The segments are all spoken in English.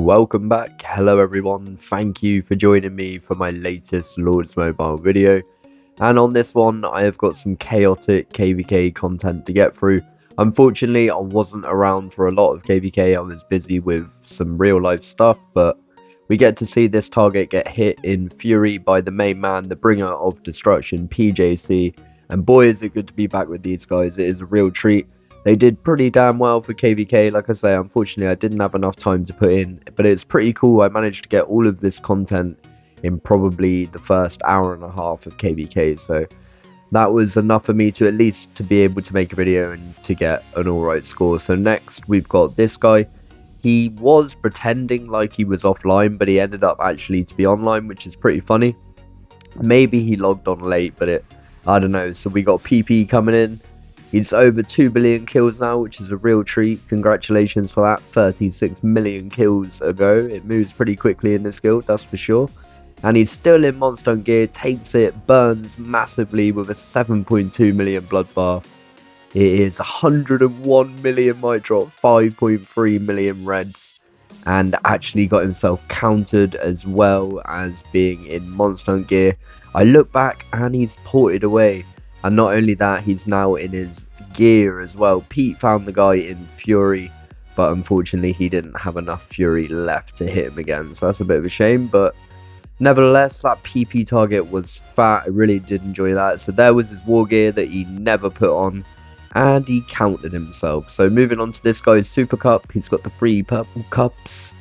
welcome back. Hello everyone, thank you for joining me for my latest Lords Mobile video. And on this one I have got some chaotic KVK content to get through. Unfortunately I wasn't around for a lot of KVK, I was busy with some real life stuff, but we get to see this target get hit in fury by the main man, the bringer of destruction, PJC. And boy is it good to be back with these guys, it is a real treat. They did pretty damn well for KVK, like I say. Unfortunately I didn't have enough time to put in, but it's pretty cool. I managed to get all of this content in probably the first hour and a half of KVK, so that was enough for me to at least to be able to make a video and to get an alright score. So next we've got this guy. He was pretending like he was offline, but he ended up actually to be online, which is pretty funny. Maybe he logged on late, but I don't know. So we got PP coming in. He's over 2 billion kills now, which is a real treat. Congratulations for that. 36 million kills ago. It moves pretty quickly in this guild, that's for sure. And he's still in Monster gear, takes it, burns massively with a 7.2 million blood bar. It is 101 million might drop, 5.3 million reds, and actually got himself countered as well as being in Monster gear. I look back and he's ported away. And not only that, he's now in his gear as well. Pete found the guy in Fury, but unfortunately he didn't have enough Fury left to hit him again. So that's a bit of a shame, but nevertheless, that PP target was fat. I really did enjoy that. So there was his war gear that he never put on, and he counted himself. So moving on to this guy's Super Cup, he's got the 3 purple cups,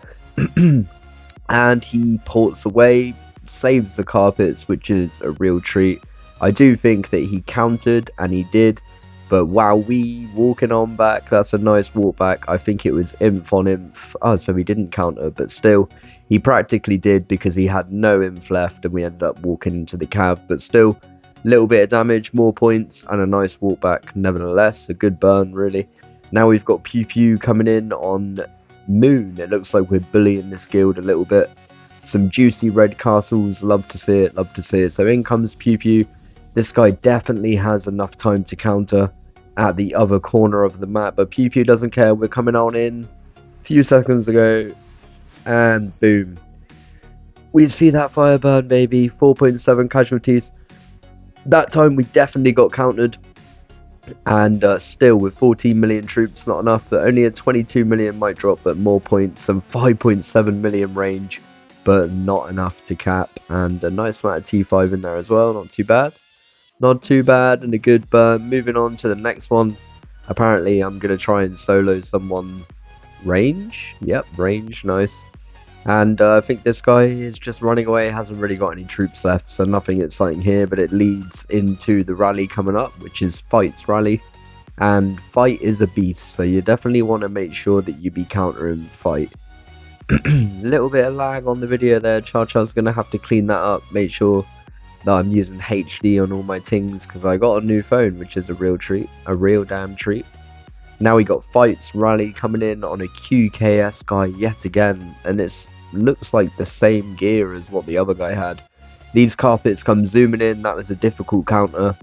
and he ports away, saves the carpets, which is a real treat. I do think that he countered, and he did, but wow, we walking on back, that's a nice walk back. I think it was inf on inf. Oh, so he didn't counter, but still, he practically did because he had no inf left, and we ended up walking into the cab, but still, little bit of damage, more points, and a nice walk back nevertheless. A good burn, really. Now we've got Pew Pew coming in on Moon. It looks like we're bullying this guild a little bit. Some juicy red castles, love to see it, love to see it. So in comes Pew Pew. This guy definitely has enough time to counter at the other corner of the map, but Pew Pew doesn't care. We're coming on in a few seconds ago, and boom. We see that fire burn, baby. 4.7 casualties. That time we definitely got countered, and still with 14 million troops, not enough, but only a 22 million might drop, but more points, and 5.7 million range, but not enough to cap, and a nice amount of T5 in there as well, not too bad. Not too bad, and a good burn. Moving on to the next one. Apparently I'm going to try and solo someone range. Yep, range, nice. And I think this guy is just running away, hasn't really got any troops left, so nothing exciting here, but it leads into the rally coming up, which is Fight's rally. And Fight is a beast, so you definitely want to make sure that you be countering Fight. Little bit of lag on the video there. Char's going to have to clean that up, make sure that I'm using HD on all my things, because I got a new phone, which is a real treat, a real damn treat. Now we got Fight's rally coming in on a QKS guy yet again, and it looks like the same gear as what the other guy had. These carpets come zooming in. That was a difficult counter.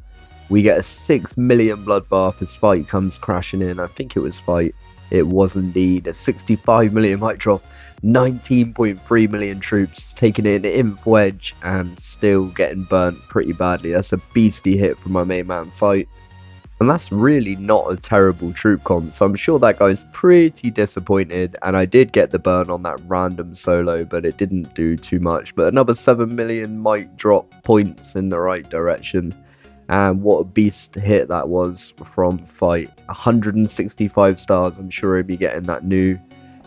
We get a 6 million blood bath as Fight comes crashing in. I think it was Fight. It was indeed a 65 million might drop. 19.3 million troops taking in Inf Wedge and still getting burnt pretty badly. That's a beastly hit from my main man Fight, and that's really not a terrible troop comp, so I'm sure that guy's pretty disappointed. And I did get the burn on that random solo, but it didn't do too much. But another 7 million might drop points in the right direction, and what a beast hit that was from Fight. 165 stars. I'm sure he'll be getting that new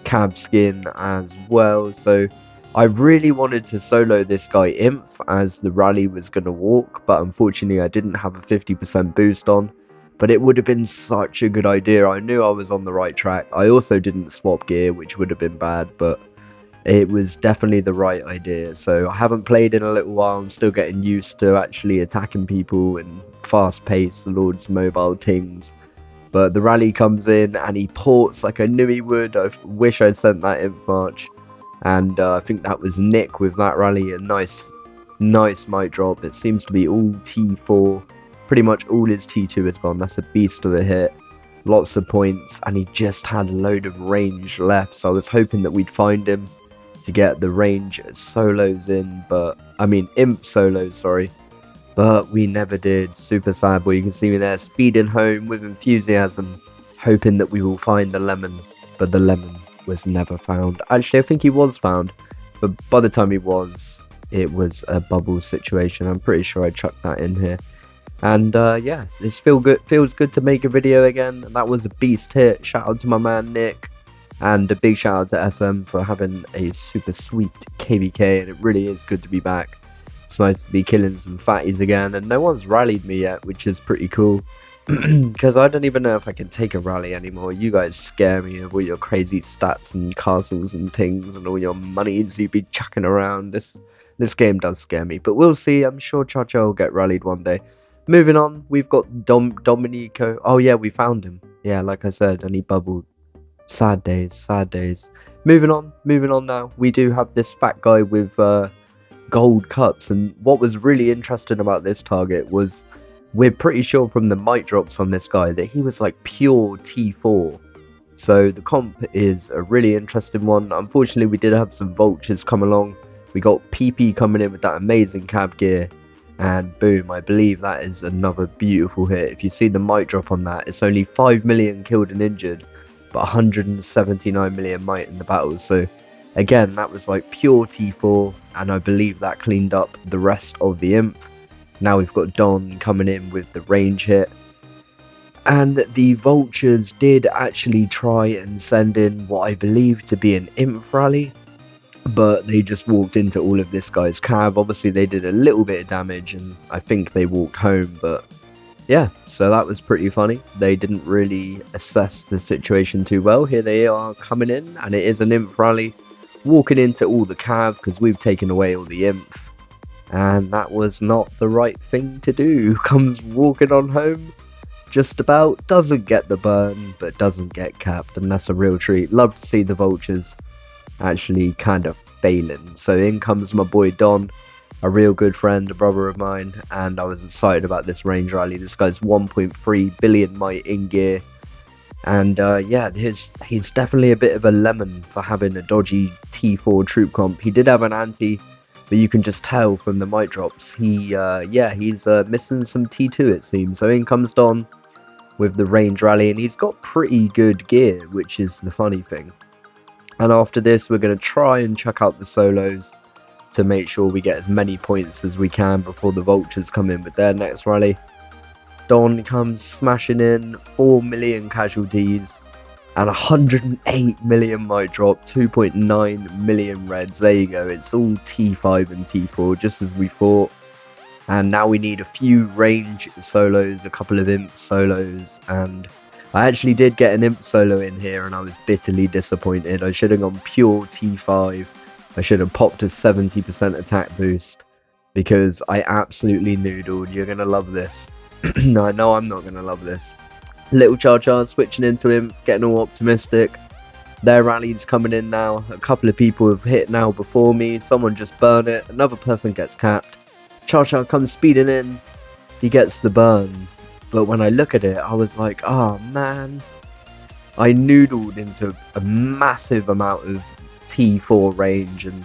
cab skin as well. So I really wanted to solo this guy Inf as the rally was going to walk, but unfortunately I didn't have a 50% boost on, but it would have been such a good idea. I knew I was on the right track. I also didn't swap gear, which would have been bad, but it was definitely the right idea. So I haven't played in a little while. I'm still getting used to actually attacking people and fast paced Lord's Mobile things. But the rally comes in and he ports like I knew he would. I wish I'd sent that in March. And I think that was Nick with that rally. A nice might drop. It seems to be all T4. Pretty much all his T2 is gone. That's a beast of a hit. Lots of points. And he just had a load of range left. So I was hoping that we'd find him. to get the range solos in, but I mean imp solos, sorry. But we never did. Super sad, boy. You can see me there speeding home with enthusiasm, hoping that we will find the lemon, but the lemon was never found. Actually, I think he was found, but by the time he was, it was a bubble situation. I'm pretty sure I chucked that in here. And yeah, this feels good to make a video again. That was a beast hit. Shout out to my man Nick, and a big shout out to SM for having a super sweet KVK, and it really is good to be back. It's nice to be killing some fatties again, and no one's rallied me yet, which is pretty cool. Because I don't even know if I can take a rally anymore. You guys scare me with all your crazy stats and castles and things and all your monies you be chucking around. This game does scare me, but we'll see. I'm sure Chacha will get rallied one day. Moving on, we've got Dominico. Oh yeah, we found him. Yeah, like I said, and he bubbled. Sad days, sad days. Moving on now. We do have this fat guy with gold cups, and what was really interesting about this target was we're pretty sure from the mic drops on this guy that he was like pure T4. So the comp is a really interesting one. Unfortunately, we did have some vultures come along. We got PP coming in with that amazing cab gear, and boom, I believe that is another beautiful hit. If you see the mic drop on that, it's only 5 million killed and injured, but 179 million might in the battle. So again, that was like pure T4, and I believe that cleaned up the rest of the imp. Now we've got Don coming in with the range hit, and the vultures did actually try and send in what I believe to be an imp rally, but they just walked into all of this guy's cab. Obviously they did a little bit of damage, and I think they walked home, but yeah, so that was pretty funny. They didn't really assess the situation too well. Here they are coming in, and it is an imp rally, walking into all the cav because we've taken away all the imp, and that was not the right thing to do. Comes walking on home, just about, doesn't get the burn, but doesn't get capped, and that's a real treat. Love to see the vultures actually kind of failing. So in comes my boy Don, a real good friend, a brother of mine, and I was excited about this range rally. This guy's 1.3 billion might in gear, and yeah, he's definitely a bit of a lemon for having a dodgy T4 troop comp. He did have an anti, but you can just tell from the mic drops, he's missing some T2 it seems. So in comes Don with the range rally, and he's got pretty good gear, which is the funny thing. And after this, we're going to try and check out the solos to make sure we get as many points as we can before the vultures come in with their next rally. Don comes smashing in 4 million casualties and 108 million might drop, 2.9 million reds. There you go, it's all T5 and T4 just as we thought. And now we need a few range solos, a couple of imp solos, and I actually did get an imp solo in here and I was bitterly disappointed. I should have gone pure T5. I should have popped a 70% attack boost because I absolutely noodled. You're going to love this. No, I know I'm not going to love this. Little Char switching into him, getting all optimistic. Their rally's coming in now. A couple of people have hit now before me. Someone just burned it. Another person gets capped. Char comes speeding in. He gets the burn. But when I look at it, I was like, oh man. I noodled into a massive amount of T4 range, and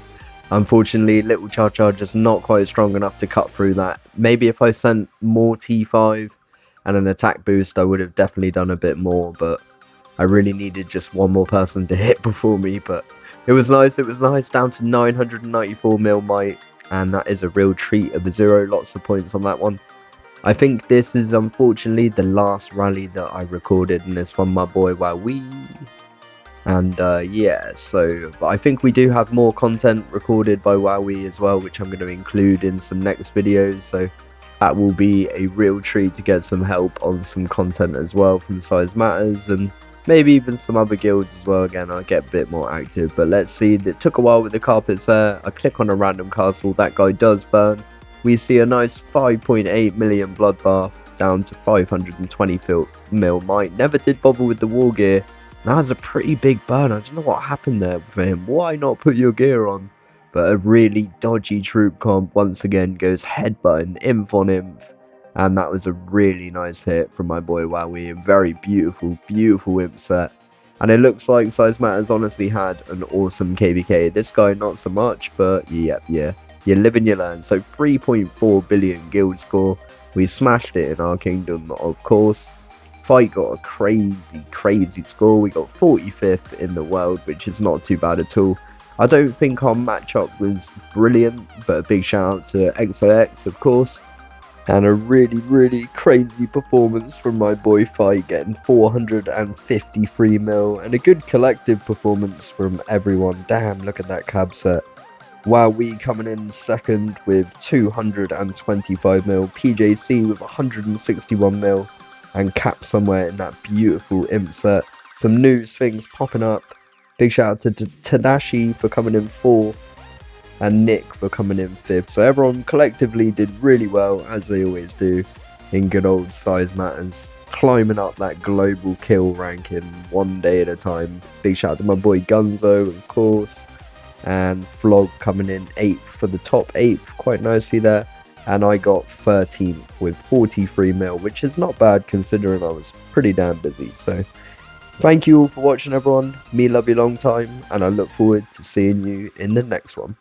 unfortunately Little Char just not quite strong enough to cut through that. Maybe if I sent more T5 and an attack boost, I would have definitely done a bit more, but I really needed just one more person to hit before me. But it was nice, down to 994 mil might, and that is a real treat of a 0, lots of points on that one. I think this is unfortunately the last rally that I recorded, and it's from my boy Wowee. And yeah, so but I think we do have more content recorded by Wowee as well, which I'm going to include in some next videos. So that will be a real treat to get some help on some content as well from SIZEMATTERS, and maybe even some other guilds as well. Again, I'll get a bit more active, but let's see. It took a while with the carpets there. I click on a random castle, that guy does burn. We see a nice 5.8 million bloodbath down to 520 mil might. Never did bother with the war gear. That was a pretty big burn. I don't know what happened there for him. Why not put your gear on? But a really dodgy troop comp once again goes headbutting imp on imp. And that was a really nice hit from my boy Wowee. A very beautiful, beautiful imp set. And it looks like Size Matters honestly had an awesome KVK. This guy not so much, but yeah, you live and you learn. So 3.4 billion guild score. We smashed it in our kingdom, of course. Fight got a crazy score. We got 45th in the world, which is not too bad at all. I don't think our matchup was brilliant, but a big shout out to XOX, of course. And a really crazy performance from my boy Fight, getting 453 mil, and a good collective performance from everyone. Damn, look at that cab set. Wow, we coming in second with 225 mil, PJC with 161 mil, and Cap somewhere in that beautiful imp set. Some news things popping up. Big shout out to Tadashi for coming in 4th, and Nick for coming in 5th. So everyone collectively did really well, as they always do, in good old Size Matters, climbing up that global kill ranking one day at a time. Big shout out to my boy Gunzo, of course, and Vlog coming in 8th for the top 8th, quite nicely there. And I got 13th with 43 mil, which is not bad considering I was pretty damn busy. So thank you all for watching, everyone. Me love you long time, and I look forward to seeing you in the next one.